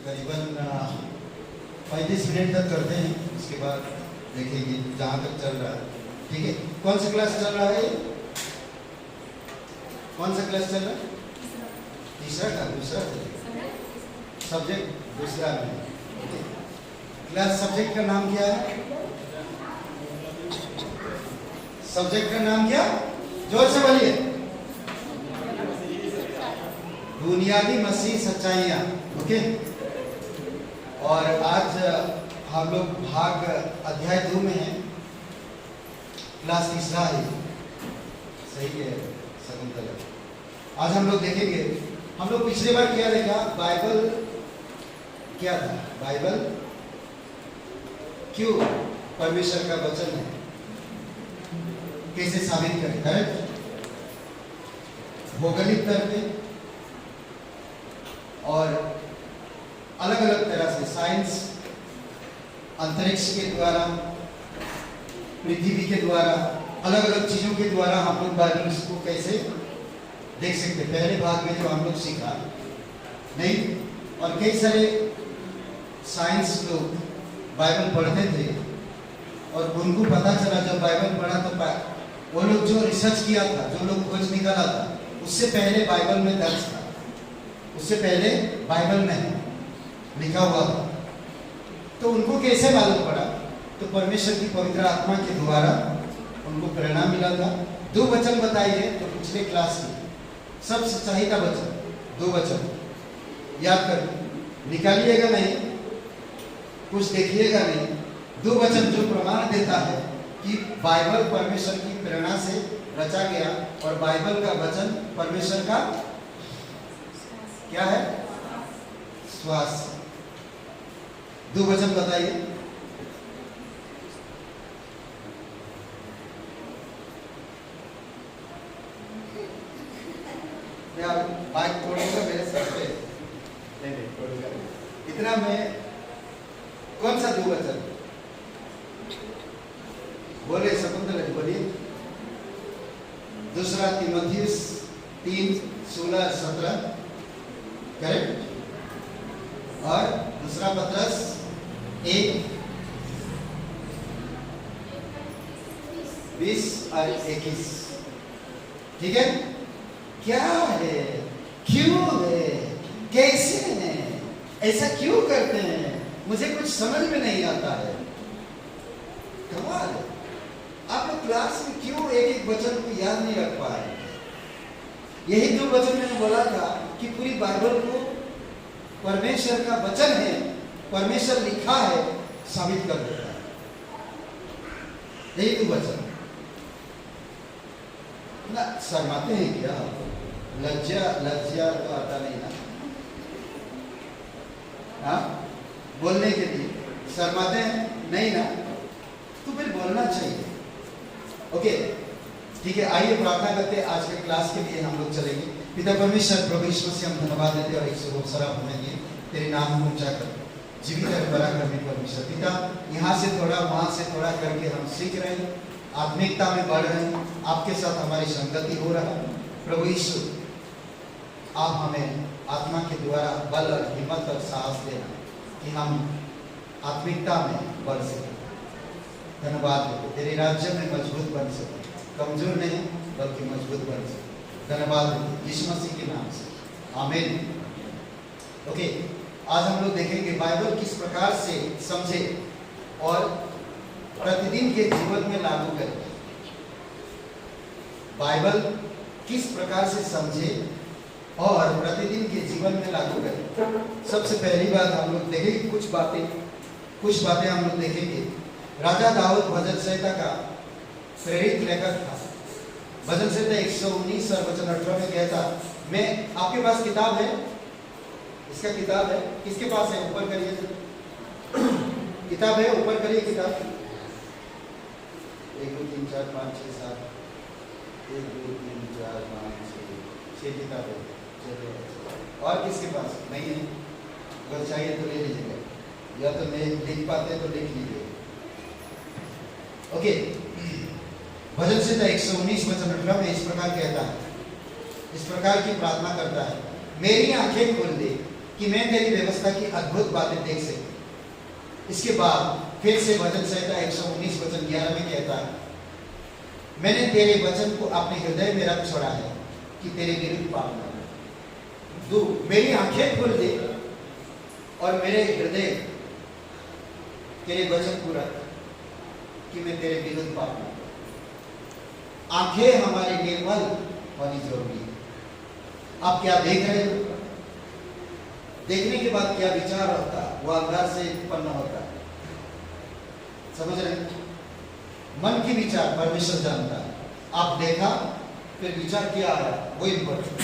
करीबन 35 मिनट तक करते हैं, उसके बाद देखेंगे जहाँ तक चल रहा है। ठीक है, कौन सा क्लास चल रहा है? कौन सा क्लास चल रहा है? तीसरा का दूसरा सब्जेक्ट दूसरा में। क्लास सब्जेक्ट का नाम क्या है? सब्जेक्ट का नाम क्या? जोर से बोलिए। बुनियादी मसीह सच्चाइयाँ। ओके, और आज हम लोग भाग अध्याय 2 में हैं, क्लास तीसरा है। सही है शकुंतला। आज हम लोग देखेंगे, हम लोग पिछली बार क्या देखा? बाइबल क्या था? बाइबल क्यों परमेश्वर का वचन है, कैसे साबित करें? करेक्ट, भौगोलिक तौर पे और अलग अलग तरह से, साइंस, अंतरिक्ष के द्वारा, पृथ्वी के द्वारा, अलग अलग चीजों के द्वारा हम लोग बाइबल को कैसे देख सकते। पहले भाग में जो हम लोग सीखा नहीं, और कई सारे साइंस लोग बाइबल पढ़ते थे और उनको पता चला जब बाइबल पढ़ा तो वो लोग जो रिसर्च किया था, जो लोग खोज निकाला था, उससे पहले बाइबल में दर्ज था, उससे पहले बाइबल में लिखा हुआ था। तो उनको कैसे मालूम पड़ा? तो परमेश्वर की पवित्र आत्मा के द्वारा उनको प्रेरणा मिला था। 2 वचन बताइए तो पिछले क्लास में सब सच्चाई का वचन, 2 वचन याद कर निकालिएगा नहीं, कुछ देखिएगा नहीं। 2 वचन जो प्रमाण देता है कि बाइबल परमेश्वर की प्रेरणा से रचा गया और बाइबल का वचन परमेश्वर का क्या है? श्वास। 2 वचन बताइए। बाइक तोड़ूंगा मेरे सर पे, नहीं तोड़ूंगा। इतना में कौन सा 2 वचन बोले? शकुंतला जी बोलिए। 2 तीमुथियुस 3:16-17 करेक्ट, और 2 पत्रस 1:20 और 21। ठीक है, क्या है, क्यों है, कैसे है, ऐसा क्यों करते हैं? मुझे कुछ समझ में नहीं आता है। कमाल है, आप लोग क्लास में क्यों एक वचन को याद नहीं रख पाए? यही 2 वचन मैंने बोला था कि पूरी बाइबल को परमेश्वर का वचन है, परमेश्वर लिखा है, साबित कर देता है। यही 2 वचन ना। शर्माते हैं क्या? लज्जा तो आता नहीं ना, हाँ, बोलने के लिए शर्माते हैं नहीं ना, तो फिर बोलना चाहिए। ओके, ठीक है, आइए प्रार्थना करते हैं। आज के क्लास के लिए हम लोग चलेंगे। पिता परमेश्वर, प्रभु यीशु से हम धन्यवाद देते और एक शोभा हमें दिए, तेरे नाम को ऊंचा कर, जीवित और बड़ा करने परमेश्वर। पिता, यहाँ से थोड़ा वहाँ से थोड़ा करके हम सीख रहे हैं, आत्मिकता में बढ़ रहे हैं, आपके साथ हमारी संगति हो रहा है। प्रभु यीशु, आप हमें आत्मा के द्वारा बल और हिम्मत और साहस देना कि हम आत्मिकता में बढ़ सकें। धन्यवाद देते, तेरे राज्य में मजबूत बन सके, कमजोर नहीं बल्कि मजबूत बन सके। धन्यवाद देते यीशु मसीह के नाम से, आमीन। ओके, आज हम लोग देखेंगे बाइबल किस प्रकार से समझे और प्रतिदिन के जीवन में लागू करें। बाइबल किस प्रकार से समझे और प्रतिदिन के जीवन में लागू करें। सबसे पहली बात हम लोग देखेंगे, कुछ बातें हम लोग देखेंगे। राजा दाऊद भजन संहिता का प्रेरित लेखक था। भजन संहिता 119 और वचन 18 में कहता, मैं, आपके पास किताब है, इसका किताब है, किसके पास है? ऊपर करिए किताब है, ऊपर करिए किताब। 1 2 3 4 5 6 7 1 2 3 4 5 6 किताब है। और किसके पास नहीं है? अगर चाहिए तो ले लीजिएगा, या तो नहीं लिख पाते तो लिख लीजिए। ओके, भजन संहिता 119 वचन 18 में इस प्रकार कहता है, इस प्रकार की प्रार्थना करता है, मेरी आंखें खोल दे कि मैं तेरी व्यवस्था की अद्भुत बातें देख सकूं। इसके बाद फिर से भजन संहिता 119 वचन 11 में कहता है, मैंने तेरे वचन को अपने हृदय में रख छोड़ा है कि तेरे विरुद्ध पाप न करूं। 2, मेरी आंखें खुल दे और मेरे हृदय तेरे वचन को रख कि मैं तेरे विरुद्ध पाप न करूं। आंखें हमारी निर्मल होनी जरूरी है। आप क्या देख रहे हो? देखने के बाद क्या विचार होता है वो अंदर से उत्पन्न होता है। समझ रहे हैं? मन की विचार परमेश्वर जानता है। आप देखा फिर विचार क्या आया वो इम्पोर्टेंट।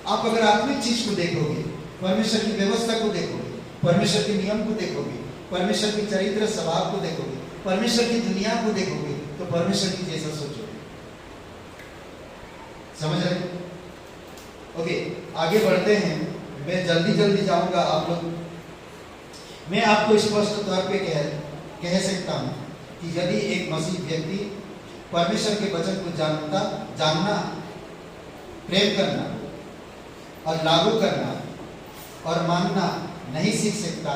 आप अगर आत्मिक चीज को देखोगे, परमेश्वर की व्यवस्था को देखोगे, परमेश्वर के नियम को देखोगे, परमेश्वर की चरित्र स्वभाव को देखोगे, परमेश्वर की दुनिया को देखोगे, तो परमेश्वर की जैसा सोचोगे। समझ रहे? ओके, आगे बढ़ते हैं। मैं जल्दी जाऊंगा आप लोग। मैं आपको स्पष्ट तौर पे कह सकता हूं कि यदि एक मसीह व्यक्ति परमेश्वर के वचन को जानना, प्रेम करना और लागू करना और मानना नहीं सीख सकता,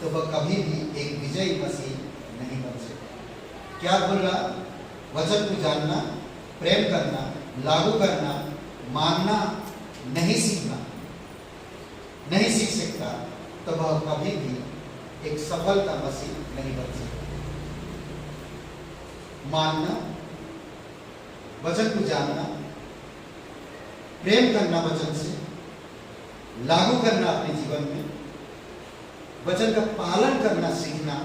तो वह कभी भी एक विजयी मसीह नहीं बन सकता। क्या बोल रहा? वचन को जानना, प्रेम करना, लागू करना, मानना नहीं सीख सकता, तो वह कभी भी एक सफलता मसीह नहीं बन सकता। मानना, वचन को जानना, प्रेम करना वचन से, लागू करना अपने जीवन में, वचन का पालन करना सीखना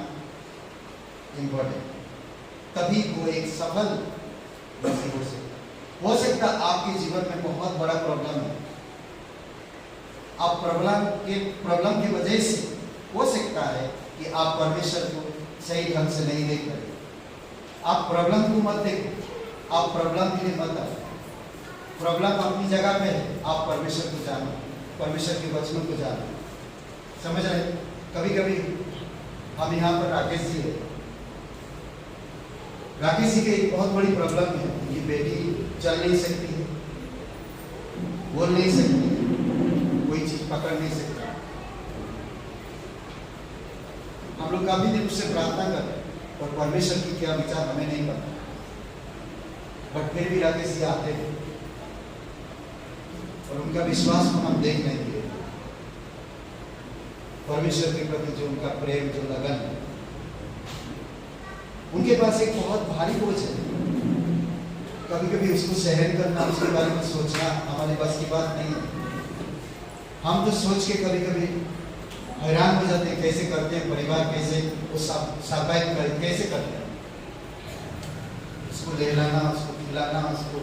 इंपॉर्टेंट, तभी वो एक सफल मसीह हो सकता। हो सकता आपके जीवन में बहुत बड़ा प्रॉब्लम है, आप प्रॉब्लम की वजह से हो सकता है कि आप परमेश्वर को सही ढंग से नहीं देख रहे। आप प्रॉब्लम को मत देखो, आप प्रॉब्लम के लिए मत आओ। प्रॉब्लम अपनी जगह पे है, आप परमेश्वर को जानो, परमेश्वर के वचनों को जानो। समझ रहे? कभी कभी हम यहाँ पर राकेश जी है, राकेश जी की एक बहुत बड़ी प्रॉब्लम है, उनकी बेटी चल नहीं सकती है, बोल नहीं सकती, कोई चीज पकड़ नहीं सकता। हम लोग काफी दिन उससे प्रार्थना कर रहे हैं और परमेश्वर की क्या विचार हमें नहीं पता, बट फिर भी राकेश जी आते हैं और उनका विश्वास को हम देख नहीं दिए। परमेश्वर के प्रति जो उनका प्रेम, जो लगन है, उनके पास एक बहुत भारी बोझ है। कभी कभी उसको सहन करना, उसके बारे में सोचना हमारे पास की बात नहीं है। हम तो सोच के कभी कभी हैरान हो जाते हैं, कैसे करते हैं परिवार, कैसे वो सर्वाइव कैसे करते हैं। उसको ले लाना, उसको खिलाना, उसको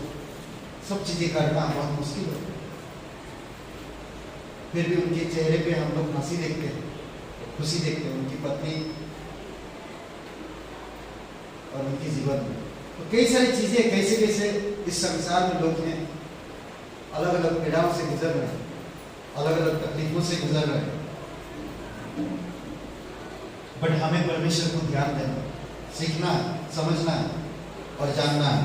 सब चीजें करना बहुत मुश्किल होता है। फिर भी उनके चेहरे पे हम लोग हंसी देखते हैं, खुशी देखते हैं, उनकी पत्नी और उनके जीवन में। तो कई सारी चीजें कैसे कैसे इस संसार में लोग हैं, अलग अलग पीड़ाओं से गुजर रहे हैं, अलग अलग तकलीफों से गुजर रहे हैं, बट हमें परमेश्वर को ध्यान देना, सीखना है, समझना है और जानना है।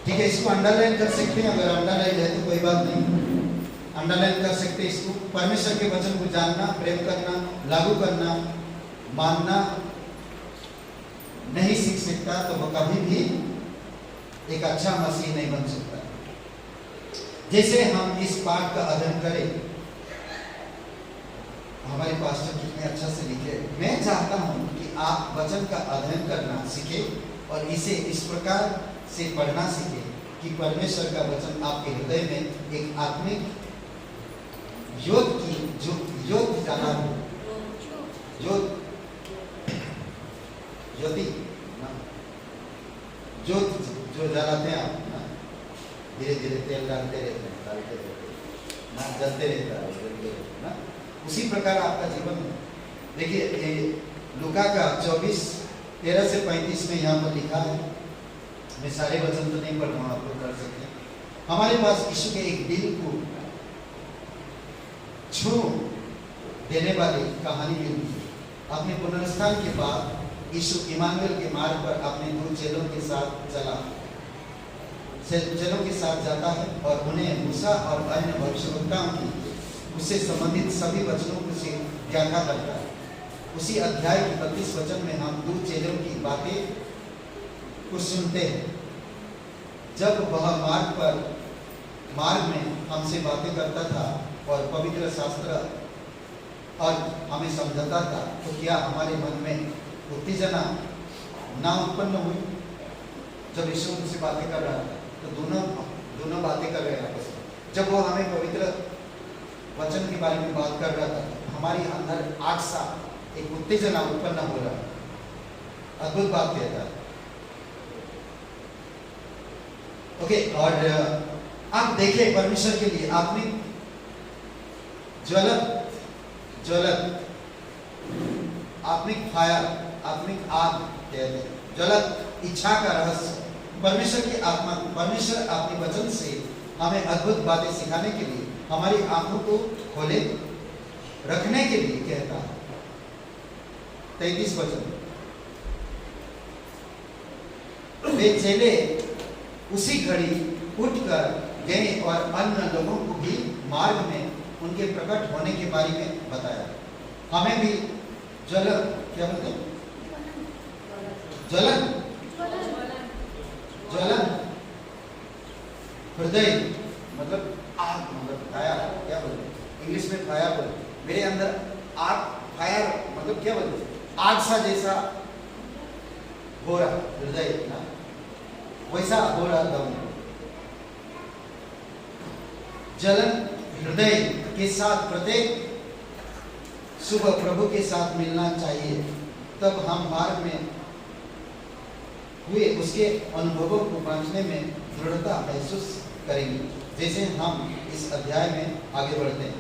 ठीक है, इसको अंडरलाइन कर सकते हैं, अगर अंडरलाइन है तो कोई बात नहीं, अंडरलाइन कर सकते हैं इसको। परमेश्वर के वचन को जानना, प्रेम करना, लागू करना, मानना नहीं सीख सकता, तो वह कभी भी एक अच्छा मसीह नहीं बन सकता। जैसे हम इस पाठ का अध्ययन करें, हमारे पास्टर कितने अच्छा से लिखे। मैं चाहता हूं कि आप वचन का अध्ययन करना सीखे और इसे इस प्रकार से पढ़ना सीखे कि परमेश्वर का वचन आपके हृदय में एक आत्मिक ज्योति जला हो, ज्योति जो जलाते हैं आप ना, धीरे धीरे तेल डालते रहते हैं ना, जलते रहता है ना, उसी प्रकार आपका जीवन है। देखिए लूका का 24:13 से 35 में यहाँ पर लिखा है। मैं सारे वचन तो नहीं पढ़ रहा हूँ, आप लोग कर सकते हैं। हमारे पास यीशु के एक दिल को छू देने वाली कहानी मिलती है। अपने पुनरुत्थान के बाद यीशु इमानुएल के मार्ग पर अपने 2 चेलों के साथ जाता है और उन्हें मूसा और अन्य भविष्यवक्ताओं की उससे संबंधित सभी वचनों को से व्याख्या करता है। उसी अध्याय के 32 वचन में हम दो चेलों की बातें को सुनते हैं। जब वह मार्ग में हमसे बातें करता था और पवित्र शास्त्र और हमें समझाता था, तो क्या हमारे मन में उत्तेजना ना उत्पन्न हुई? जब यीशु उनसे बातें कर रहा था तो दोनों बातें कर रहे हैं आपस में। जब वो हमें पवित्र वचन के बारे में बात कर रहा था, हमारे अंदर आग सा एक उत्तेजना उत्पन्न हो रहा है। अद्भुत बात कहता है। ओके, और आप देखें परमेश्वर के लिए आत्मिक ज्वलत आत्मिक फायर, आत्मिक आग कहते हैं, ज्वलत इच्छा का रहस्य। परमेश्वर की आत्मा, परमेश्वर अपने वचन से हमें अद्भुत बातें सिखाने के लिए, हमारी आंखों को खोले रखने के लिए कहता है। 33 वचन, वे चेले उसी घड़ी उठकर गए और अन्य लोगों को भी मार्ग में उनके प्रकट होने के बारे में बताया। हमें भी ज्वलन, क्या बोलते हैं, ज्वलन हृदय मतलब आग, मतलब फायर, क्या बोलते हैं इंग्लिश में फायर बोलते। मेरे अंदर आग, फायर मतलब क्या बोलते, आग सा जैसा हो रहा हृदय ना, वैसा हो रहा दम। जलन हृदय के साथ प्रत्येक सुबह प्रभु के साथ मिलना चाहिए, तब हम मार्ग में हुए उसके अनुभवों को बांटने में दृढ़ता महसूस करेंगे। जैसे हम इस अध्याय में आगे बढ़ते हैं,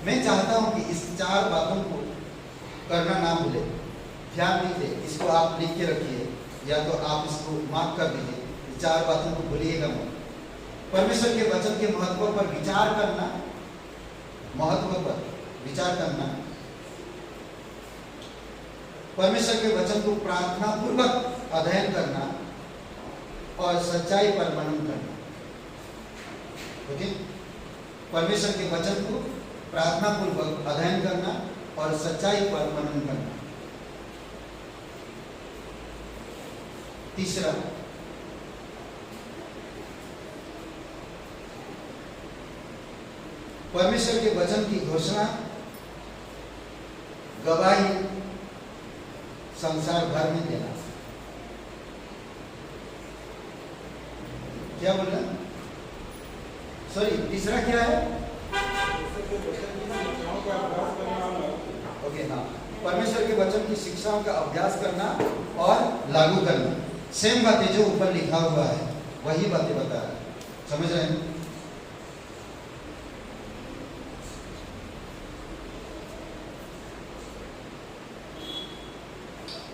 मैं चाहता हूं कि इस 4 बातों को करना ना भूले। ध्यान दीजिए, इसको आप लिख के रखिए या तो आप इसको मार्क कर दीजिए। 4 बातों को भूलिएगा मत। परमेश्वर के वचन के महत्व पर विचार करना, परमेश्वर के वचन को प्रार्थना पूर्वक अध्ययन करना और सच्चाई पर मनन करना। ओके, परमेश्वर के वचन को प्रार्थना पूर्वक अध्ययन करना और सच्चाई पर मनन करना। तीसरा, परमेश्वर के वचन की घोषणा, गवाही संसार भर में देना। क्या बोल रहे? सॉरी, तीसरा क्या है? ओके, हाँ, परमेश्वर के वचन की शिक्षाओं का अभ्यास करना और लागू करना। सेम बातें जो ऊपर लिखा हुआ है वही बातें बता रहा है, समझ रहे हैं?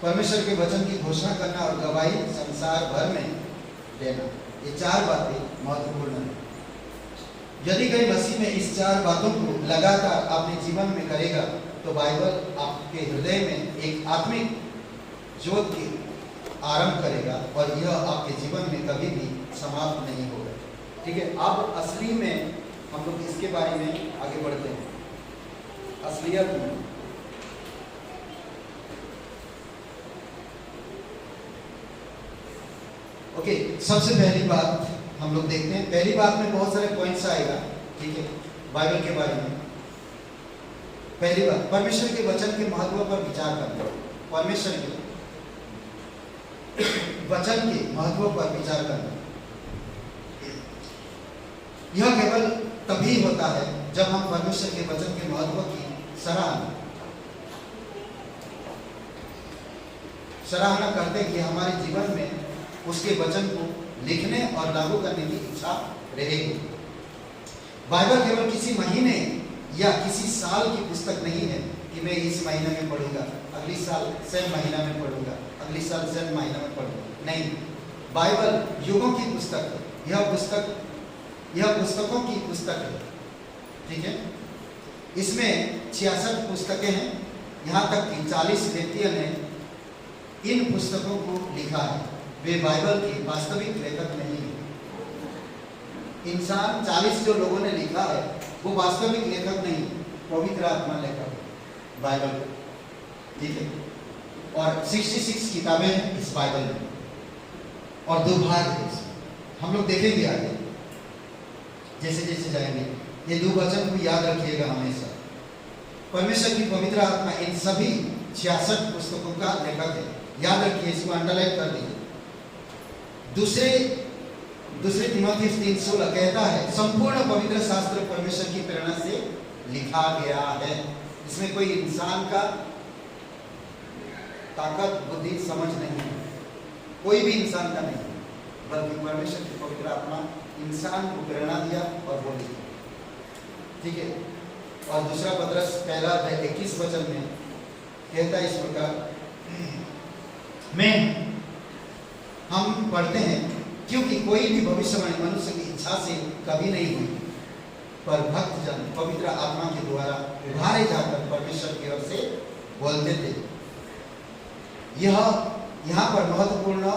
परमेश्वर के वचन की घोषणा करना और गवाही संसार भर में देना, ये 4 बातें महत्वपूर्ण है। यदि कोई मसीह में इस 4 बातों को लगातार अपने जीवन में करेगा तो बाइबल आपके हृदय में एक आत्मिक ज्योत की आरंभ करेगा और यह आपके जीवन में कभी भी समाप्त नहीं होगा। ठीक है, अब असली में हम लोग इसके बारे में आगे बढ़ते हैं। असलियत में ओके, सबसे पहली बात हम लोग देखते हैं। पहली बात में बहुत सारे पॉइंट्स आएगा, ठीक है, बाइबल के बारे में। पहली बात, परमेश्वर के वचन के महत्व पर विचार करना। परमेश्वर के वचन के महत्व पर विचार करना, यह केवल तभी होता है जब हम परमेश्वर के वचन के महत्व की सराहना करते हैं कि हमारे जीवन में उसके वचन को लिखने और लागू करने की इच्छा रहेगी। बाइबल केवल किसी महीने या किसी साल की पुस्तक नहीं है कि मैं इस महीने में पढ़ूंगा, अगली साल सेम महीना में पढ़ूंगा, अगली साल सेम महीना में पढ़ूंगा। नहीं, बाइबल युगों की पुस्तक है। यह पुस्तकों की पुस्तक है, ठीक है। इसमें 66 पुस्तकें हैं। यहाँ तक कि 40 व्यक्तियों ने इन पुस्तकों को लिखा है। वे बाइबल के वास्तविक लेखक नहीं है। इंसान 40 जो लोगों ने लिखा है वो वास्तविक लेखक नहीं, पवित्र आत्मा लेकर बाइबल, ठीक है। और 66 किताबें हैं इस बाइबल में और 2 भाग है इसमें। हम लोग देखेंगे आगे जैसे जैसे जाएंगे। ये 2 वचन को याद रखिएगा हमेशा। परमेश्वर की पवित्र आत्मा इन सभी 66 पुस्तकों का लेखक है, याद रखिए, इसको अंडरलाइन कर दीजिए। दूसरे तीमुथियुस 3:16 कहता है संपूर्ण पवित्र शास्त्र परमेश्वर की प्रेरणा से लिखा गया है। इसमें कोई इंसान का ताकत, बुद्धि, समझ नहीं है, कोई भी इंसान का नहीं, बल्कि परमेश्वर की पवित्र आत्मा इंसान को प्रेरणा दिया और वो लिखा, ठीक है। और दूसरा पत्रस 1:21 वचन में कहता है इस प्रकार में हम पढ़ते हैं, क्योंकि कोई भी भविष्यवाणी मनुष्य की इच्छा से कभी नहीं हुई, पर भक्त जन पवित्र आत्मा के द्वारा उभारे जाकर परमेश्वर की ओर से बोलते थे। यह यहाँ पर महत्वपूर्ण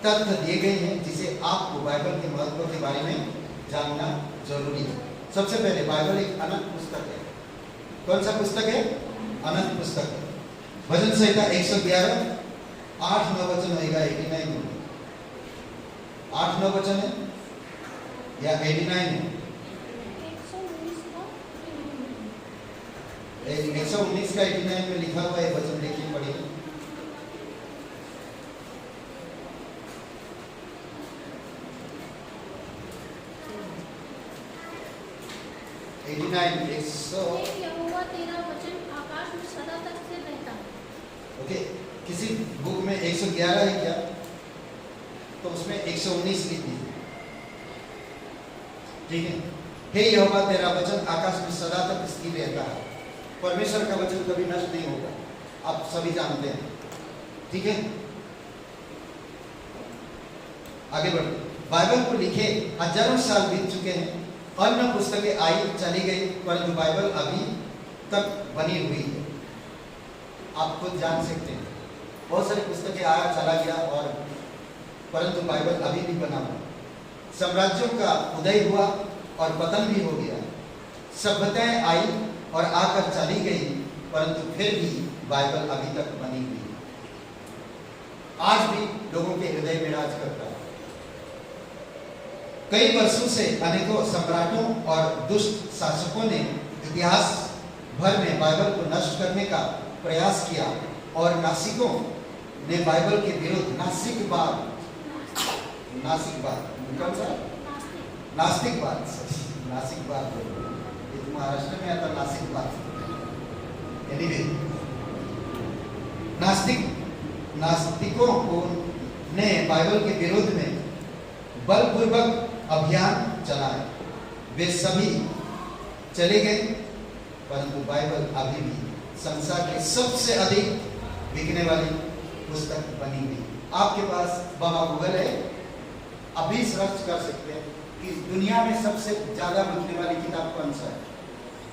तथ्य दिए गए हैं जिसे आपको बाइबल के महत्व के बारे में जानना जरूरी है। सबसे पहले बाइबल एक अनंत पुस्तक है। कौन सा पुस्तक है? अनंत पुस्तक है। भजन संहिता 111 8-9 वचन होगा, 89 में 8-9 वचन है या 89 है? 119 का 89 में लिखा हुआ है वचन, देखिए पढ़िए। यहोवा तेरा वचन आकाश में सदा तक से रहता। ओके, किसी बुक में 111 है क्या? तो उसमें 119 लिख दीजिए, ठीक है। हे यहोवा तेरा वचन आकाश में सदा तक स्थिर रहता है। परमेश्वर का वचन कभी नष्ट नहीं होगा, आप सभी जानते हैं, ठीक है। आगे बढ़ते। बाइबल को लिखे हजारों साल बीत चुके हैं, अन्य पुस्तकें आई चली गई, परंतु बाइबल अभी तक बनी हुई है। आप खुद जान सकते हैं, बहुत सारी पुस्तकें आया चला गया और परंतु बाइबल अभी भी बना हुआ। साम्राज्यों का उदय हुआ और पतन भी हो गया, सभ्यताएं आई और आकर चली गई, परंतु फिर भी बाइबल अभी तक बनी हुई है। आज भी लोगों के हृदय में राज करता है। कई वर्षों से अनेकों सम्राटों और दुष्ट शासकों ने इतिहास भर में बाइबल को नष्ट करने का प्रयास किया और नास्तिकों ने बाइबल के विरुद्ध नास्तिकवाद कौन सा? नास्तिकवाद महाराष्ट्र में आता नास्तिकवाद। एनीवे, नास्तिकों को ने बाइबल के विरोध में बलपूर्वक अभियान चलाया। वे सभी चले गए, परंतु बाइबल अभी भी संसार की सबसे अधिक बिकने वाली पुस्तक बनी हुई। आपके पास बाबा गूगल है, अभी सर्च कर सकते हैं कि दुनिया में सबसे ज्यादा बिकने वाली किताब कौन सा है?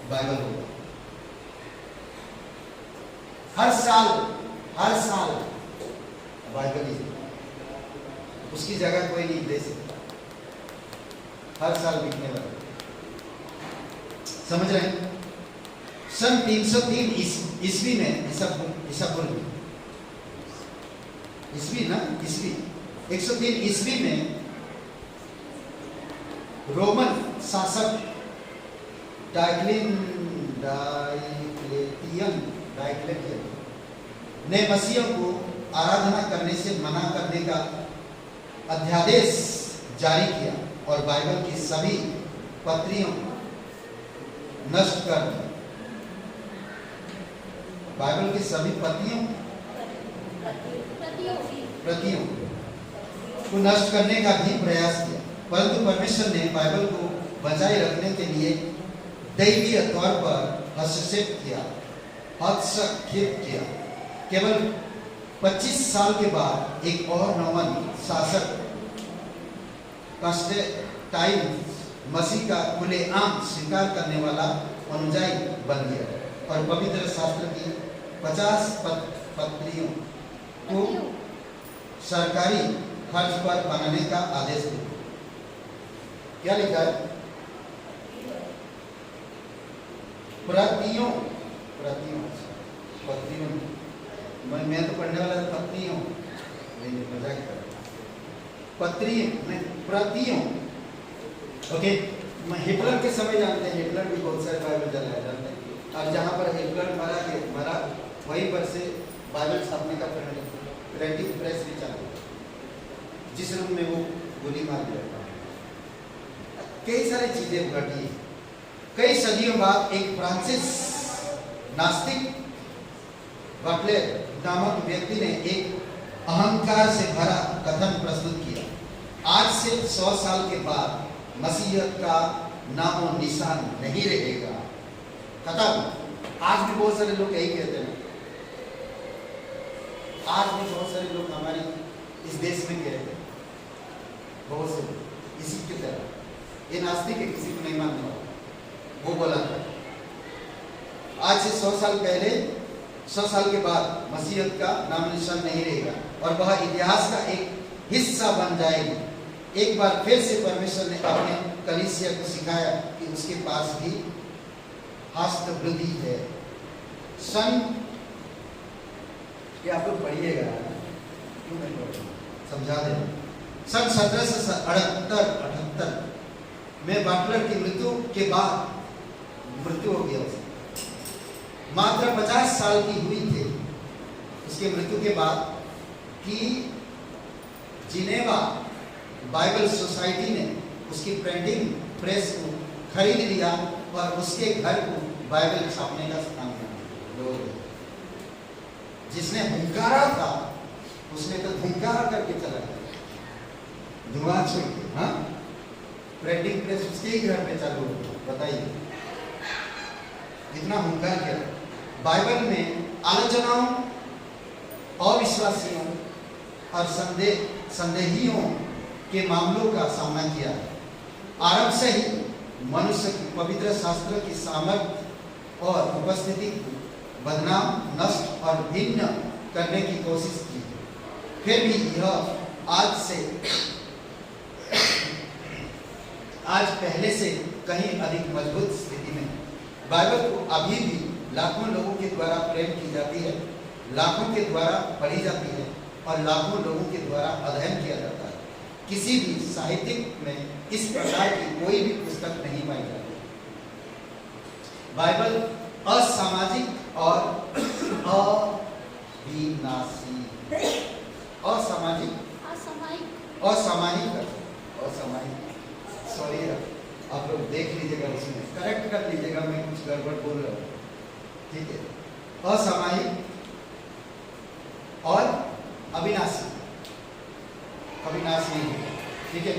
बाइबल होगा। हर साल बाइबल ही, उसकी जगह कोई नहीं दे सकता। हर साल बिकने वाला, समझ रहे हैं? सन 303 ईस्वी में ईस्वी 103 ईस्वी में रोमन शासक डायक्लेटियन ने मसीह को आराधना करने से मना करने का अध्यादेश जारी किया और बाइबल की सभी प्रतियों नष्ट कर दी। बाइबल की सभी प्रतियों को नष्ट करने का भी प्रयास किया, परंतु परमेश्वर ने बाइबल को बचाए रखने के लिए दैवीय तौर पर हस्तक्षेप किया। केवल 25 साल के बाद एक और रोमन शासक कॉन्स्टेंटाइन मसीह का खुलेआम स्वीकार करने वाला अनुयायी बन गया और पवित्र शास्त्र की 50 प्रतियों को सरकारी खर्च पर बनाने का आदेश दिया। क्या लिखा है? प्रतियों प्रतियों पत्नियों मैं तो पढ़ने वाला था पत्नियों, नहीं मजाक कर रहा, पत्रियों में प्रतियों। ओके, हिटलर के समय जानते हैं, हिटलर भी बहुत सारे बाइबल जलाए जानते हैं, और जहाँ पर हिटलर मरा वहीं पर से बाइबल छापने का प्रिंटिंग प्रेस भी चालू, जिस रूम में वो गोली मार दिया। कई सारी चीजें घटी। कई सदियों बाद एक फ्रांसिस नास्तिक बटलेर नामक व्यक्ति ने एक अहंकार से भरा कथन प्रस्तुत किया। आज से 100 साल के बाद मसीहत का नामो निशान नहीं रहेगा, खत्म। आज भी बहुत सारे लोग यही कहते हैं, आज भी बहुत सारे लोग हमारे इस देश में कहते हैं, बहुत से इसी की तरह ये नास्तिक है, किसी को नहीं मानने वाला, वो बोला था आज से 100 साल पहले 100 साल के बाद मसीहत का नाम निशान नहीं रहेगा और वह इतिहास का एक हिस्सा बन जाएगी। एक बार फिर से परमेश्वर ने अपने कलीसिया को सिखाया कि उसके पास भी हस्त वृद्धि है। सन ये आप लोग पढ़िएगा, क्यों नहीं पढ़ समझा दे। सन 1778 में बटलर की मृत्यु के बाद मृत्यु हो गया, मात्र 50 साल की हुई थे उसके मृत्यु के बाद, कि जिनेवा बाइबल सोसाइटी ने उसकी प्रिंटिंग प्रेस को खरीद लिया और उसके घर को बाइबल छापने का स्थान बना। जिसने हुंकारा था उसने तो हुंकारा करके चला गया, धुआं छोड़ के। हाँ, प्रिंटिंग प्रेस उसके ही घर पे चालू हो, बताइए इतना हुंकार किया। बाइबल में आलोचनाओं, अविश्वासियों और संदेहियों के मामलों का सामना किया है। आरंभ से ही मनुष्य की पवित्र शास्त्र की सामर्थ्य और उपस्थिति को बदनाम, नष्ट और भिन्न करने की कोशिश की। फिर भी यह आज पहले से कहीं अधिक मजबूत स्थिति में। बाइबल को अभी भी लाखों लोगों के द्वारा प्रेम की जाती है, लाखों के द्वारा पढ़ी जाती है और लाखों लोगों के द्वारा अध्ययन किया जाता है। किसी भी साहित्यिक में इस प्रकार की कोई भी पुस्तक नहीं पाई जाती। बाइबल असामाजिक और अविनाशी, असामाजिक सॉरी, आप लोग देख लीजिएगा, उसमें करेक्ट कर लीजिएगा, मैं कुछ गड़बड़ बोल रहा हूँ, ठीक है। असामाजिक और अविनाशी, ठीक है।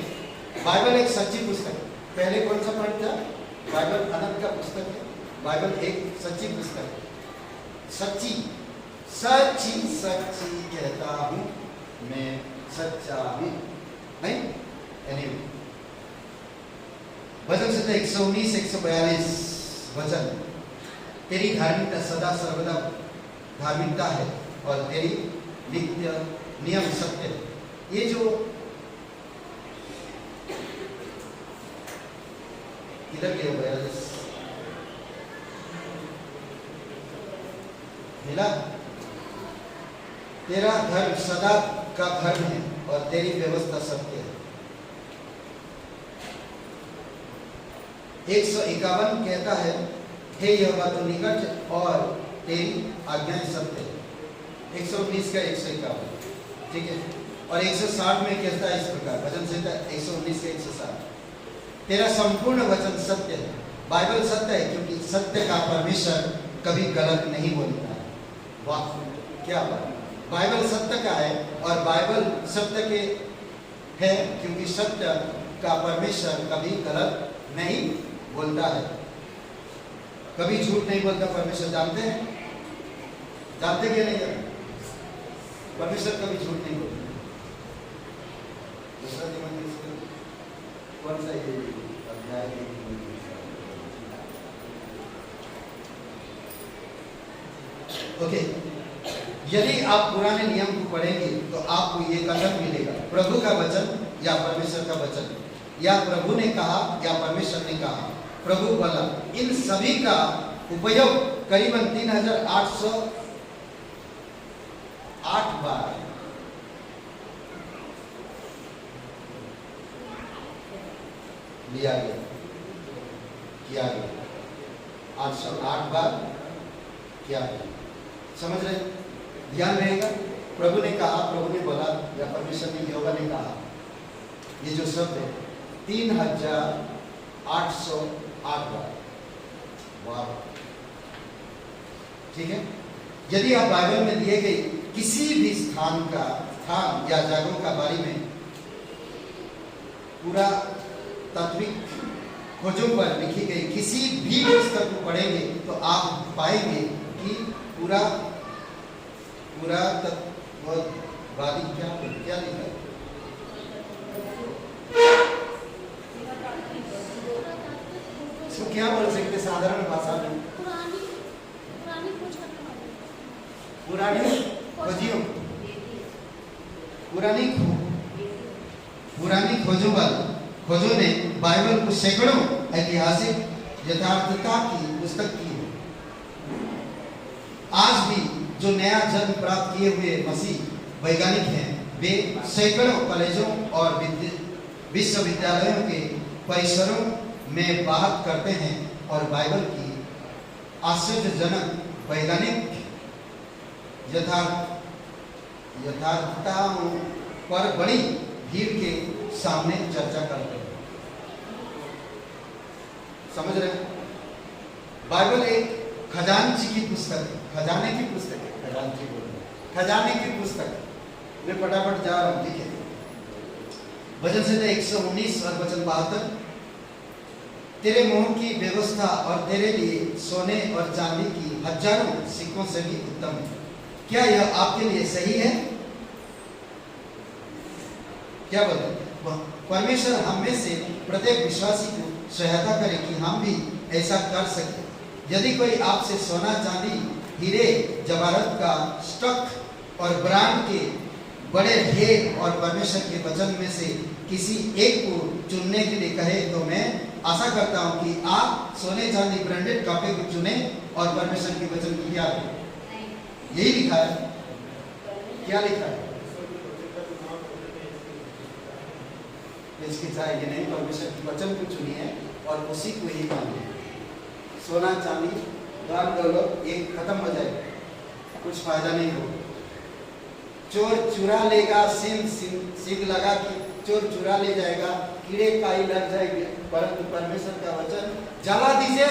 बाइबल एक सच्ची पुस्तक है। पहले कौन सा पढ़ था? बाइबल अनंत का पुस्तक है। बाइबल एक सच्ची पुस्तक है। सच्ची कहता हूँ मैं, सच्चा हूँ, नहीं anyway। वचन संहिता 119 142 वचन, तेरी धार्मिकता सदा सर्वदा धार्मिकता है और तेरी नित्य नियम सत्य है। ये जो किधर गया 42 मिला? तेरा धर्म सदा का धर्म है और तेरी व्यवस्था सत्य है। 151 कहता है, हे यहोवा तू निकट और तेरी आज्ञाएं सत्य है। 119 का 151, ठीक है। और 160 में कहता है इस प्रकार, वचन संहिता 119 का 160, तेरा संपूर्ण वचन सत्य है। बाइबल सत्य है क्योंकि सत्य का परमेश्वर कभी गलत नहीं बोलता है। वाह, क्या बात! बाइबल सत्य का है और बाइबल सत्य के है क्योंकि सत्य का परमेश्वर कभी गलत नहीं बोलता है, कभी झूठ नहीं बोलता परमेश्वर। जानते हैं? जानते क्या नहीं जानते? परमेश्वर कभी झूठ नहीं बोलता। दूसरा कौन सा ये अध्याय? ओके, यदि आप पुराने नियम को पढ़ेंगे तो आपको ये कथन मिलेगा, प्रभु का वचन या परमेश्वर का वचन, या प्रभु ने कहा या परमेश्वर ने कहा। प्रभु बोला, इन सभी का उपयोग करीबन 3808 बार लिया गया, किया गया, 808 बार किया गया। समझ रहे? ध्यान रहेगा। प्रभु ने कहा, प्रभु ने बोला, या परमेश्वर ने, यहोवा ने कहा, ये जो शब्द है 3808 बार। वाह, ठीक है। यदि आप बाइबल में दिए गए किसी भी स्थान या जगहों का बारे में पूरा तात्विक खोजों पर लिखी गई किसी भी पुस्तक को पढ़ेंगे तो आप पाएंगे कि पूरा तत्ववादी क्या लिखा है? इसको क्या बोल सकते साधारण भाषा में? पुरानी खोजों ने बाइबल को सैकड़ों ऐतिहासिक यथार्थता की पुस्तक की है। आज भी जो नया जन्म प्राप्त किए हुए मसीह वैज्ञानिक हैं, वे सैकड़ों कॉलेजों और विश्वविद्यालयों के परिसरों में बात करते हैं और बाइबल की आश्चर्यजनक वैज्ञानिक यथार्थताओं पर बड़ी भीड़ के सामने चर्चा करते हैं। समझ रहे हैं? बाइबल एक खजांची की पुस्तक है, खजाने की पुस्तक है, खजाने की पुस्तक है। मैं फटाफट जा रहा हूं, ठीक है। वचन संहिता 119 और वचन 72। तेरे मुंह की व्यवस्था और तेरे लिए सोने और चांदी की हजारों सिक्कों से भी उत्तम है। क्या यह आपके लिए सही है? क्या बोलते? परमेश्वर हम में से प्रत्येक विश्वासी को सहायता करे कि हम भी ऐसा कर सके। यदि कोई आपसे सोना, चांदी, हीरे जवाहरात का स्टॉक और ब्रांड के बड़े ढेर और परमेश्वर के वचन में से किसी एक को चुनने के लिए कहे तो मैं आशा करता हूं कि आप सोने, चांदी, ब्रांडेड कपड़े को चुने और परमेश्वर के वचन को क्या करें। यही लिखा है। क्या लिखा है? हिचकिचाएंगे नहीं, परमेश्वर के वचन को चुनिए और उसी को ही मानिए। सोना, चांदी, दान दौलत एक खत्म हो जाएगा, कुछ फायदा नहीं होगा। चोर चुरा लेगा, सिंह लगा कि चोर चुरा ले जाएगा, कीड़े काई लग जाएगी, परंतु परमेश्वर का वचन जला दीजिए,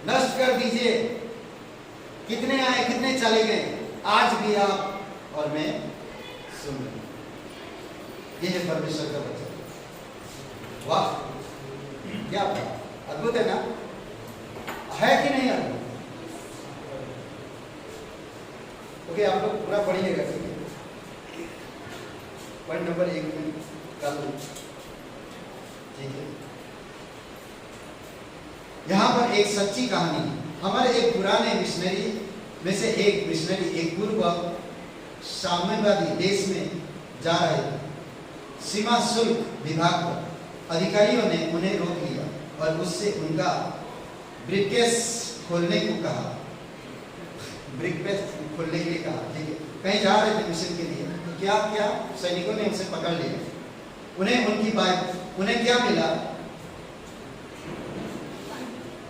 नष्ट कर दीजिए। कितने आए, कितने चले गए, आज भी आप और मैं सुन रहे। ये है परमेश्वर का वचन। वाह, क्या अद्भुत है ना? है कि नहीं अद्भुत? ओके, आप लोग पूरा पढ़िएगा, ठीक है। पॉइंट नंबर 1 में कर लो, ठीक है। यहाँ पर एक सच्ची कहानी है। हमारे एक पुराने मिशनरी में से एक मिशनरी एक पूर्व साम्यवादी देश में जा रहे थे। सीमा शुल्क विभाग पर अधिकारियों ने उन्हें रोक लिया और उससे उनका ब्रीफकेस खोलने को कहा। ब्रीफकेस खोलने के लिए कहा, ठीक है। कहीं जा रहे थे मिशन के लिए, क्या सैनिकों ने उसे पकड़ लिया। उन्हें क्या मिला?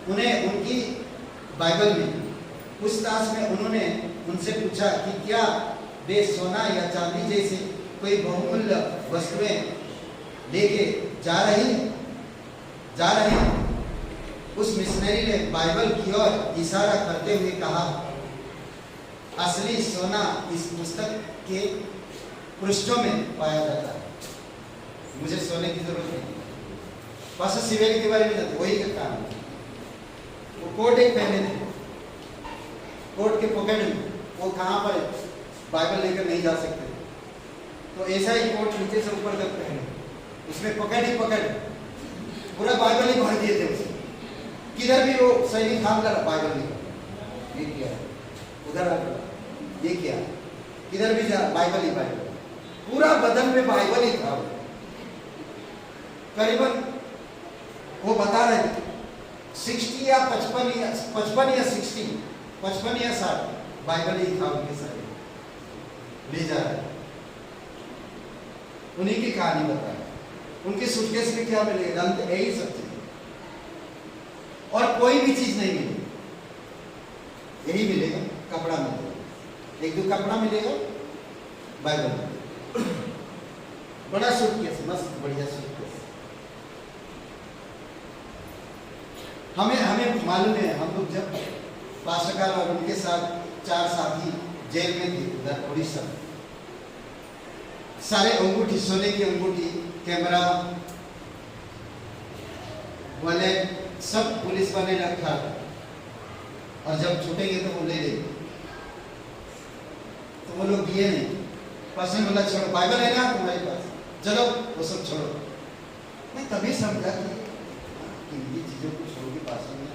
उन्हें उनकी बाइबल में पूछताछ में उन्होंने उनसे पूछा कि क्या वे सोना या चांदी जैसे कोई बहुमूल्य वस्तुएं लेके जा रहे हैं। उस मिशनरी ने बाइबल की ओर इशारा करते हुए कहा, असली सोना इस पुस्तक के पृष्ठों में पाया जाता है। मुझे सोने की जरूरत नहीं। पास्टर सिवेली के बारे में जानते, वही का काम है। वो कोट एक पहने थे, कोट के पॉकेट में वो कहाँ पर बाइबल लेकर नहीं जा सकते, तो ऐसा ही कोट नीचे से ऊपर तक पहने, उसमें पकड़ ही पकड़ पूरा बाइबल ही भर दिए थे उसे। किधर भी वो सैनिक हाथ लगा, बाइबल निकाल, ये किया, उधर ये किया, किधर भी जा बाइबल ही बाइबल, पूरा बदन में बाइबल ही था। करीबन वो बता रहे थे 60 या 55 या 60 बाइबल ही था उनके सारे ले जा रहे हैं। उन्हीं की कहानी बता रहे हैं। उनके सूटकेस में क्या मिलेगा? यही सब चीज और कोई भी चीज नहीं मिलेगी, यही मिलेगा। कपड़ा मिलेगा, एक दो कपड़ा मिलेगा, बाइबल मिलेगा। बड़ा सूटकेस, मस्त बढ़िया सूटकेस। हमें मालूम है, हम लोग जब पास्टर और उनके साथ 4 साथी जेल में थे उधर उड़ीसा, सारे अंगूठी, सोने की अंगूठी, कैमरा वाले सब पुलिस वाले रखा और जब छूटेंगे तो वो ले लेंगे। तो वो लोग दिए नहीं। पास्टर बोला छोड़ो, बाइबल है ना तुम्हारे पास, चलो वो सब छोड़ो। मैं तभी समझा कि ये चीजों को छोड़ के पास्टर में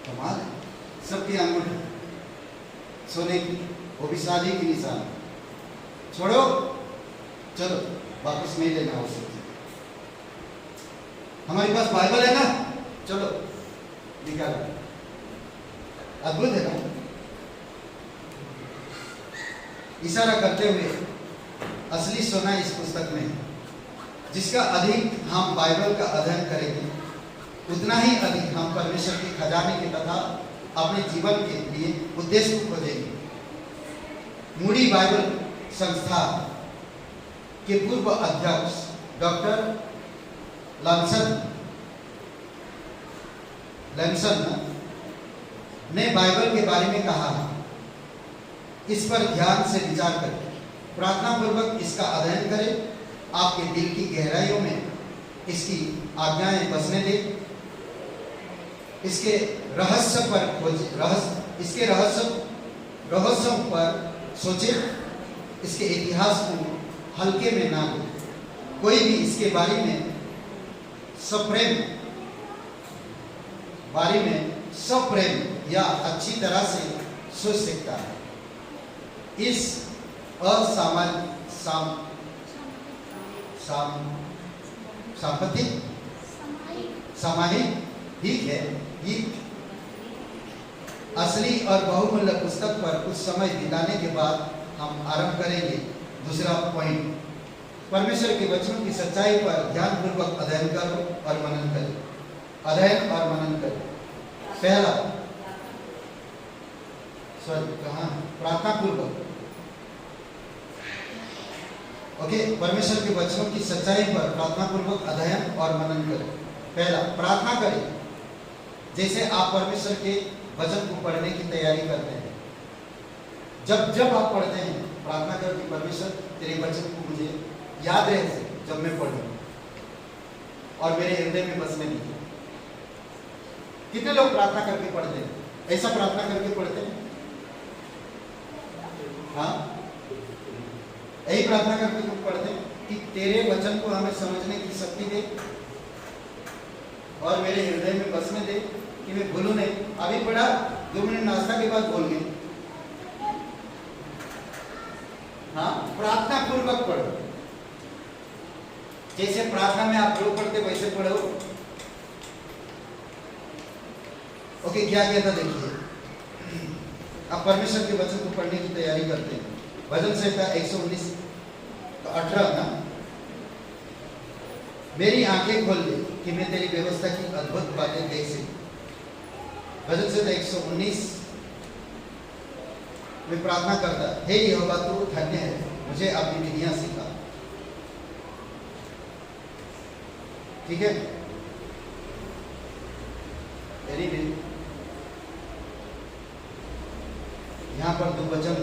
कमाल है। सबकी अंगूठी सोने की, वो भी शादी की निशान। छोड़ो, चलो वापस नहीं लेना हो सकती। हमारे पास बाइबल है ना, चलो निकालो। अद्भुत है ना? इशारा करते हुए असली सोना इस पुस्तक में है। जिसका अधिक हम बाइबल का अध्ययन करेंगे, उतना ही अधिक हम परमेश्वर के खजाने के तथा अपने जीवन के लिए उद्देश्य को खोजेंगे। मूडी बाइबल संस्था के पूर्व अध्यक्ष डॉक्टर लैमसन ने बाइबल के बारे में कहा, इस पर ध्यान से विचार करें, प्रार्थना पूर्वक इसका अध्ययन करें, आपके दिल की गहराइयों में इसकी आज्ञाएं बसने दें, इसके रहस्यों पर सोचें, इसके इतिहास को हल्के में ना लें। कोई भी इसके बारे में सप्रेम या अच्छी तरह से सोच सकता है। इस सामायिक ठीक है, ये असली और बहुमूल्य पुस्तक पर कुछ समय बिताने के बाद हम आरंभ करेंगे। दूसरा पॉइंट, परमेश्वर के वचनों की सच्चाई पर ध्यानपूर्वक अध्ययन करो और मनन करो। पहला प्रार्थना पूर्वक। ओके, परमेश्वर के वचनों की सच्चाई पर प्रार्थना पूर्वक अध्ययन और मनन करें। पहला, प्रार्थना करें। जैसे आप परमेश्वर के वचन को पढ़ने की तैयारी करते हैं, जब आप पढ़ते हैं, प्रार्थना करो कि परमेश्वर तेरे वचन को मुझे याद रहे जब मैं पढ़ूं और मेरे हृदय में बसने दीजिए। कितने लोग प्रार्थना करके पढ़ते हैं? ऐसा प्रार्थना करके पढ़ते हैं? हाँ, यही प्रार्थना करके पढ़ते हैं कि तेरे वचन को हमें समझने की शक्ति दे और मेरे हृदय में बसने दे कि मैं भूलूं नहीं। अभी पढ़ा, 2 मिनट नाश्ता के बाद बोल गए। हाँ, प्रार्थना पूर्वक पढ़ो। जैसे प्रार्थना में आप जो पढ़ते वैसे पढ़ो। ओके, क्या कहता देखिए। अब परमेश्वर के वचन को पढ़ने की तैयारी करते हैं। भजन संहिता 119:18 ना, मेरी आंखें खोल दे कि मैं तेरी व्यवस्था की अद्भुत बातें देख सकूं। भजन संहिता 119 में प्रार्थना करता, हे यहोवा तू धन्य है, मुझे अपनी विधियां सिखा। ठीक है, यहाँ पर 2 वचन,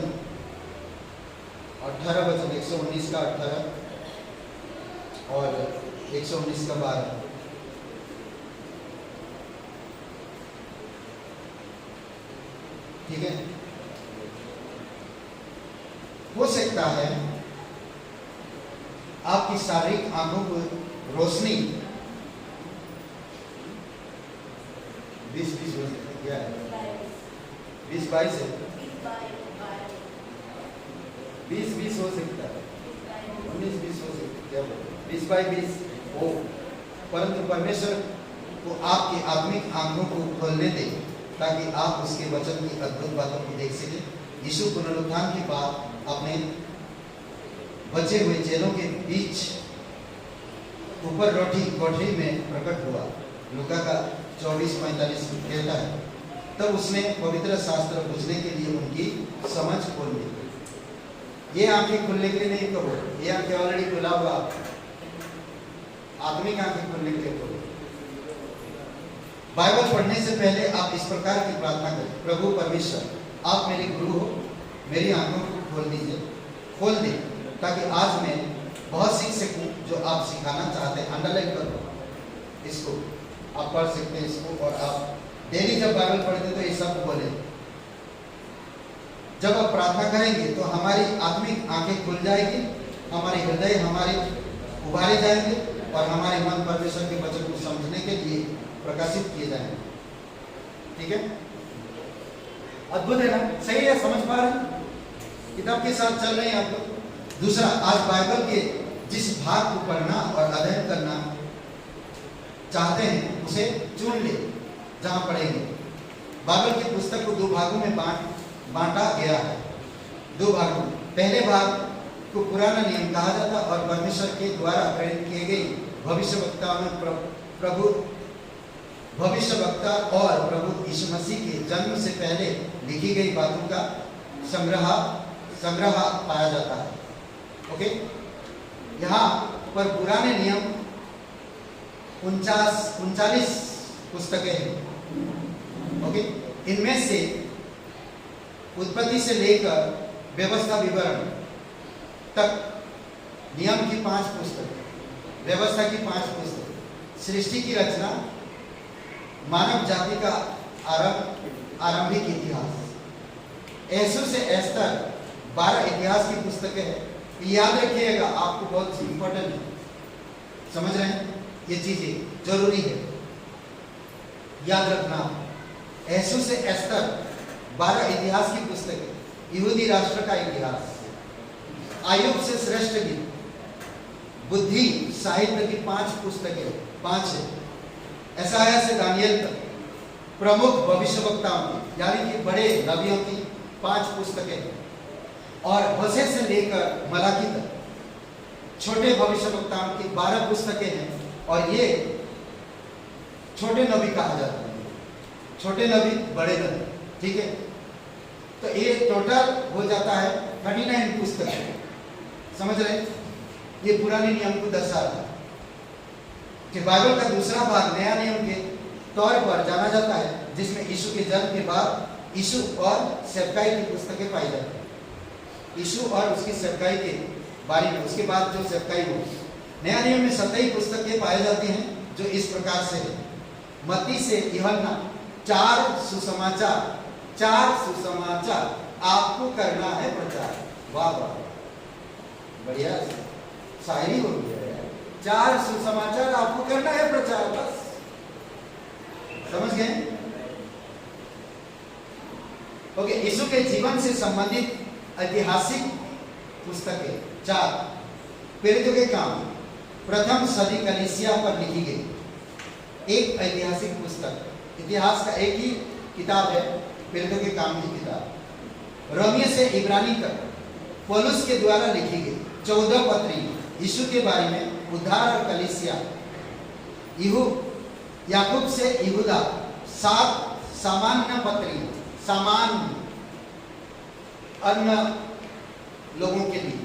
18 वचन, 119 का 18 और 119 का 12। ठीक है, हो सकता है आपकी शारीरिक आंखों को रोशनी 20-20 हो सकती है, 20-22 है, 20-20 हो सकता है, 19-20 हो सकता है, 20/20 हो, परंतु परमेश्वर को आपकी आत्मिक आंखों को खोलने दे, ताकि आप उसके वचन की अद्भुत बातों को देख सकें। यीशु पुनरुत्थान के बाद अपने बचे हुए चेलों के बीच ऊपर रोटी कोठरी में प्रकट हुआ। लूका का 24:45 कहता है, तब उसने पवित्र शास्त्र बुझने के लिए उनकी समझ खोल दी। ये आंखें खुलने के लिए नहीं कहो, ये आंखें ऑलरेडी खुला हुआ, आत्मिक आंखें खुलने के लिए कहो। बाइबल पढ़ने से पहले आप इस प्रकार की प्रार्थना करें, प्रभु परमेश्वर, आप मेरे गुरु हो, मेरी आंखों को खोल दे, ताकि आज मैं बहुत सीख सकूं जो आप सिखाना चाहते हैं। अंडरलाइन करो इसको, आप पढ़ सकते हैं इसको, और आप डेली जब बाइबल पढ़ते तो ये सब बोले। जब आप प्रार्थना करेंगे तो हमारी आत्मिक आंखें खुल जाएगी, हमारे हृदय हमारे उभारे जाएंगे, और हमारे मन परमेश्वर के वचन को समझने के लिए प्रकाशित किए जाएंगे। ठीक है, अद्भुत है ना? सही है, समझ पा रहे हैं? किताब के साथ चल रहे हैं आप लोग। दूसरा, आज बाइबल के जिस भाग को पढ़ना और अध्ययन करना चाहते हैं उसे चुन ले जहां पढ़ेंगे। बाइबल की पुस्तक को 2 भागों में बांटा गया है। 2 भागों। पहले भाग को पुराना नियम कहा जाता, और परमेश्वर के द्वारा प्रेरित किए गए भविष्यवक्ता में भविष्यवक्ता और प्रभु यीशु मसीह के जन्म से पहले लिखी गई बातों का संग्रह पाया जाता है। ओके, यहाँ पर पुराने नियम 39 पुस्तकें हैं। ओके, इनमें से उत्पत्ति से लेकर व्यवस्था विवरण तक नियम की 5 पुस्तक, व्यवस्था की 5 पुस्तक, सृष्टि की रचना, मानव जाति का आरंभिक इतिहास, एसो से एस्तर 12 इतिहास की पुस्तकें हैं। याद रखिएगा, आपको बहुत इंपॉर्टेंट है, समझ रहे हैं? ये चीजें जरूरी है, याद रखना। एसो से एस्तर 12 इतिहास की पुस्तकें, यहूदी राष्ट्र का इतिहास, आयुब से श्रेष्ठ गीत, बुद्धि साहित्य की 5 पुस्तकें, 5 है। एसाया से दानियल तक प्रमुख भविष्यवक्ताओं की, यानी कि बड़े नबियों की 5 पुस्तकें, और होशे से लेकर मलाकी तक छोटे भविष्यवक्ताओं की 12 पुस्तकें हैं। और ये छोटे नबी कहा जाता है, छोटे नबी बड़े नबी। ठीक है, तो ये टोटल हो जाता है 39 पुस्तकें। समझ रहे? ये पुराने नियम को दर्शा रहा है कि बाइबल का दूसरा भाग नया नियम के तौर पर जाना जाता है, जिसमें यीशु के जन्म के बाद यीशु और सेवकाई की पुस्तकें पाई जाती हैं। यीशु और उसकी सेवकाई के बारे में, उसके बाद जो सेवकाई हो। नया नियम में 27 पुस्तकें पाई जाती हैं, जो इस प्रकार से है। मत्ती से यूहन्ना 4 सुसमाचार आपको करना है प्रचार। वाह वाह, बढ़िया शायरी हो गया है। 4 सुसमाचार आपको करना है प्रचार, बस समझ गए? ओके, यीशु के जीवन से संबंधित ऐतिहासिक पुस्तकें 4। प्रेरितों के काम, प्रथम सदी कलीसिया पर लिखी गई एक ऐतिहासिक पुस्तक। इतिहास का एक ही किताब है, प्रेरितों के काम की किताब। रोमियो से इब्रानी तक पौलुस के द्वारा लिखी गई 14 पत्री यीशु के बारे में, उद्धार और कलीसिया। याकूब से यहूदा 7 सामान्य पत्री, सामान्य अन्य लोगों के लिए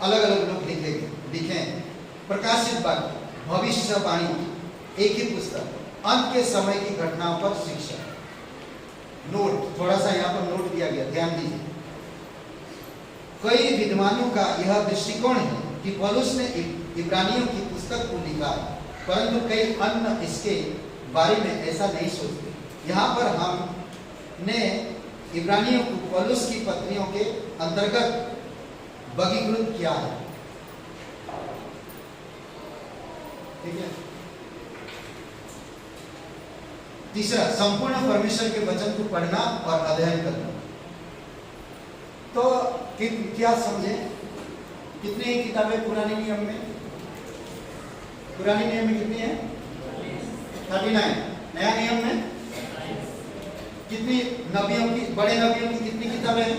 अलग अलग लोग लिखे। प्रकाशित वाक्य, भविष्यवाणी एक ही पुस्तक, अंत के समय की घटनाओं पर शिक्षा। नोट, थोड़ा सा यहाँ पर नोट दिया गया, ध्यान दीजिए। कई विद्वानों का यह दृष्टिकोण है कि पौलुस ने इब्रानियों की पुस्तक को लिखा है, परंतु कई अन्य इसके बारे में ऐसा नहीं सोचते। यहाँ पर हमने इब्रानियों को पौलुस की पत्रियों के अंतर्गत वर्गीकृत किया है। ठीक है। तीसरा, संपूर्ण परमेश्वर के वचन को पढ़ना और अध्ययन करना। तो क्या समझे? कितनी किताबें पुराने नियम में? पुराने नियम में कितनी है? 39। नया नियम में कितनी नबियों की, बड़े नबियों की कितनी किताबें हैं?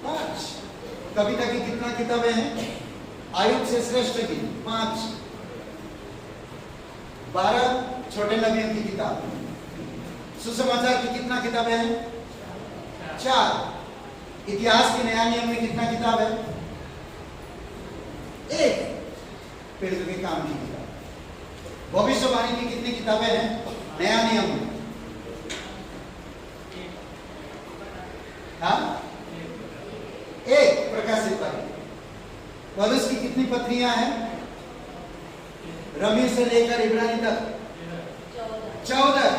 5। कविता की कितना किताबें हैं? आयुब से श्रेष्ठ की 5। 12 छोटे नबियों की किताब। सुसमाचार की कितना किताबें हैं? 4। इतिहास के नया नियम में कितना किताब है? 1। पेड़ों के काम की किताब। भविष्यवाणी की कितनी किताबें हैं नया नियम में? हाँ, 1 प्रकाशित वाक्य। पौलुस की कितनी पत्रियां हैं? रमी से लेकर इब्रानी तक 14।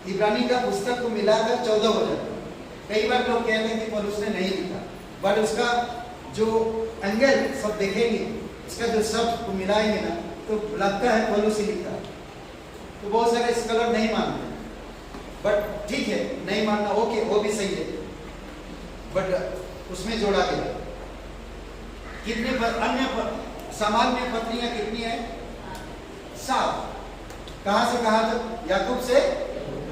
इब्रानी का पुस्तक को मिलाकर 14 हो जाता है। कई बार लोग कहते हैं कि पौलुस ने नहीं लिखा, बट उसका जो एंगल सब देखेंगे, इसका जो शब्द को मिलाएंगे ना, तो लगता है पौलुस ही लिखा। तो बहुत सारे स्कॉलर नहीं मानते, बट ठीक है, नहीं मानना ओके, वो भी सही है, बट उसमें जोड़ा गया। कितने अन्य सामान्य पत्रियां कितनी है? 7। कहां से कहां तक? याकूब से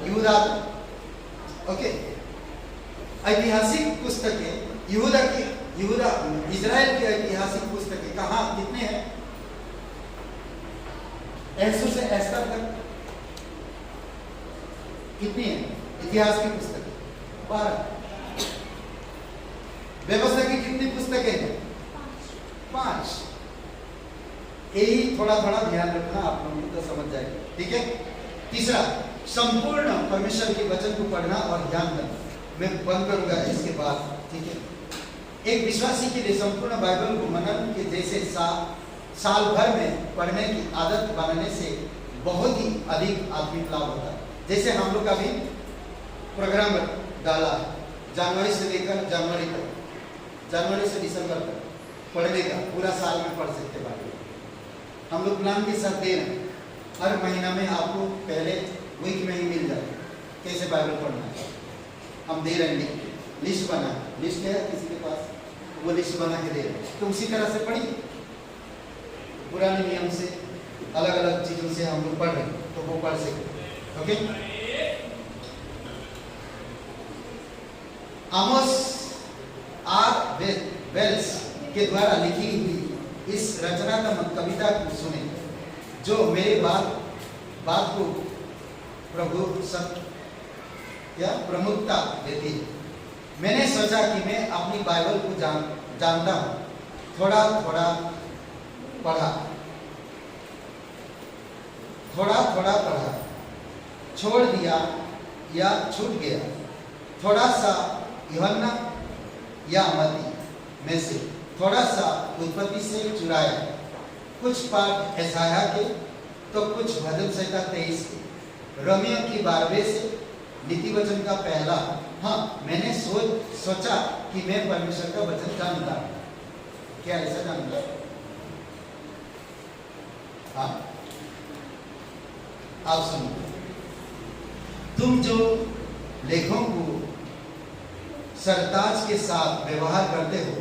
यहूदा तक। ओके। ऐतिहासिक पुस्तकें यहूदा इजराइल की ऐतिहासिक पुस्तकें कहां कितने हैं? एसो से एस्तर तक कितनी है इतिहास की पुस्तकें? 12। व्यवस्था की कितनी पुस्तकें हैं? 5। यही थोड़ा थोड़ा ध्यान रखना, आप लोगों को तो समझ जाएगा, ठीक है। तीसरा, संपूर्ण परमेश्वर के वचन को पढ़ना और ध्यान करना। मैं बंद करूंगा इसके बाद, ठीक है। एक विश्वासी के लिए संपूर्ण बाइबल को मनन के जैसे साल भर में पढ़ने की आदत बनाने से बहुत ही अधिक आत्मिक लाभ होता है। जैसे हम लोग अभी प्रोग्राम डाला है, जनवरी से लेकर जनवरी तक, जनवरी से दिसंबर तक पढ़ने का, पूरा साल में पढ़ सकते बाइबल। हम लोग प्लान के साथ दे रहे हैं, हर महीना में आपको पहले वीक में ही मिल जाए कैसे बाइबल पढ़ना है। हम दे रहे हैं, लिस्ट बना, लिस्ट है किसी के पास, वो लिस्ट बना के दे रहे हैं, तो उसी तरह से पढ़िए। पुराने नियम से, अलग अलग चीजों से हम लोग पढ़ रहे हैं, तो वो पढ़ सके। ओके। आमोस आर वेल्स के द्वारा लिखी हुई इस रचनात्मक कविता को सुने, जो मेरे बात को प्रमुखता देती है। मैंने सोचा कि मैं अपनी बाइबल को जानता हूँ, थोड़ा थोड़ा पढ़ा, छोड़ दिया या छूट गया, थोड़ा सा यूहन्ना या मत्ती में से, थोड़ा सा उत्पत्ति से चुराया, कुछ पाठ यशायाह के, तो कुछ भजन संहिता 23 के, रोमियो की 12वें से, नीति वचन का पहला। हाँ, मैंने सोचा कि मैं परमेश्वर का वचन जानता हूं। क्या ऐसा जानता? हाँ, आप सुनो। तुम जो लेखों को सरताज के साथ व्यवहार करते हो,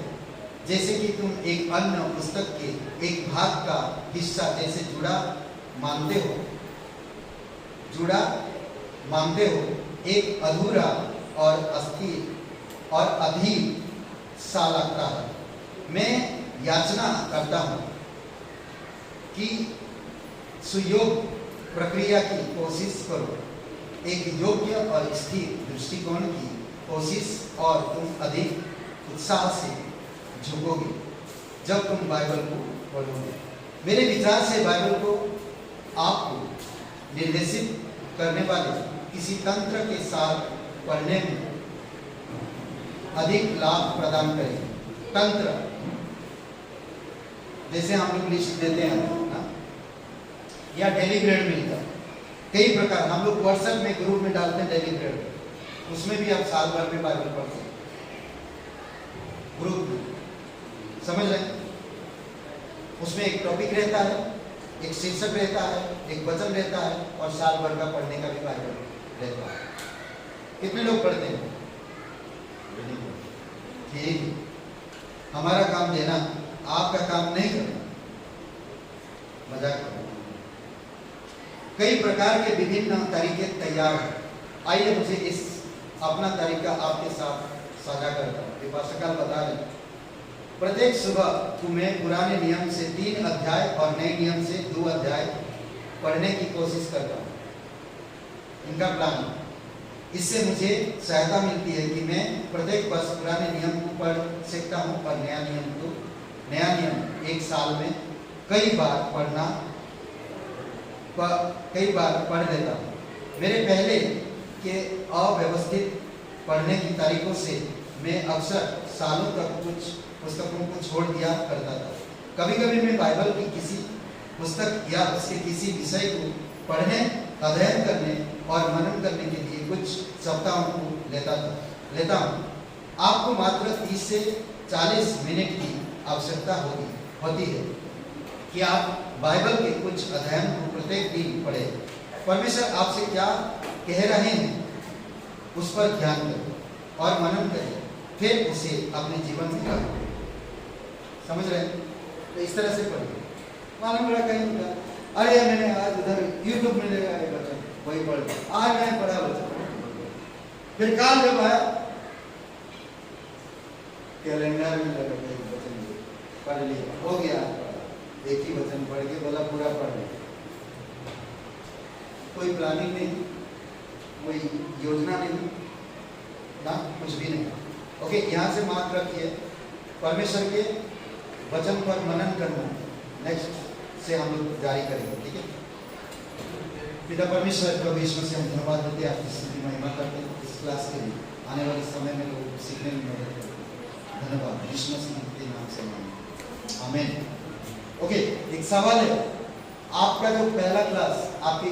जैसे कि तुम एक अन्य पुस्तक के एक भाग का हिस्सा जैसे जुड़ा मानते हो, एक अधूरा और अस्थिर और अधीर सा लगता है। मैं याचना करता हूं कि सुयोग प्रक्रिया की कोशिश करो, एक योग्य और स्थिर दृष्टिकोण की कोशिश, और तुम अधिक उत्साह से झुकोगे जब तुम बाइबल को पढ़ोगे। मेरे विचार से बाइबल को आपको निर्देशित करने वाले किसी तंत्र के साथ पढ़ने में अधिक लाभ प्रदान करेगी। तंत्र जैसे हम लोग लिस्ट देते हैं ना, या डेली ग्रेड मिलता है, कई प्रकार हम लोग व्हाट्सएप में ग्रुप में डालते हैं डेली ग्रेड, उसमें भी आप साल भर में बाइबल पढ़ सकते ग्रुप में, समझ रहे हैं? उसमें एक टॉपिक रहता है, एक शीर्षक रहता है, एक वचन रहता है, और साल भर का पढ़ने का भी बाइबल रहता है। कितने लोग पढ़ते हैं? ठीक, हमारा काम देना, आपका काम नहीं करना। मजाक कर रहा हूं। कई प्रकार के विभिन्न तरीके तैयार हैं। आइए मुझे इस अपना तरीका आपके साथ साझा करता हूँ। विपासकाल बता रहे हैं, प्रत्येक सुबह तुम्हें पुराने नियम से 3 अध्याय और नए नियम से 2 अध्याय पढ़ने की कोशिश करता हूँ। इनका प्लान, इससे मुझे सहायता मिलती है कि मैं प्रत्येक वर्ष पुराने नियम को पढ़ सकता हूँ और नया नियम एक साल में कई बार पढ़ लेता हूँ। मेरे पहले के अव्यवस्थित पढ़ने की तारीखों से मैं अक्सर सालों तक कुछ पुस्तकों को छोड़ दिया करता था। कभी कभी मैं बाइबल की किसी पुस्तक या उसके किसी विषय को पढ़ने, अध्ययन करने और मनन करने के लिए कुछ सप्ताहों को लेता हूँ। आपको मात्र 30 से 40 मिनट की आवश्यकता होती है कि आप बाइबल के कुछ अध्ययन को प्रत्येक दिन पढ़ें। परमेश्वर आपसे क्या कह रहे हैं उस पर ध्यान करें और मनन करें, फिर उसे अपने जीवन में लागू करें। समझ रहे हैं? तो इस तरह से पढ़िए। मालूम पड़ा कहीं होगा, अरे मैंने आज उधर यूट्यूब में देखा है बच्चा, वही पढ़ लिया, आज मैंने पढ़ा बच्चा। फिर काल जब आया कैलेंडर में लगा के वचन पढ़ लिया, हो गया, एक ही वचन पढ़ के बोला पूरा पढ़ लिया। कोई प्लानिंग नहीं, कोई योजना नहीं ना, कुछ भी नहीं। ओके, यहाँ से मार्क रखिए, परमेश्वर के वचन पर मनन करना। नेक्स्ट से हम लोग जारी करेंगे, ठीक है। पिता परमेश्वर प्रभु यीशु मसीह हम धन्यवाद देते हैं, आपकी स्तुति महिमा करते हैं इस क्लास के लिए, आने वाले समय में लोग सीखने में मदद करें। धन्यवाद, यीशु मसीह के नाम से आमीन। ओके, एक सवाल है, आपका जो पहला क्लास आपकी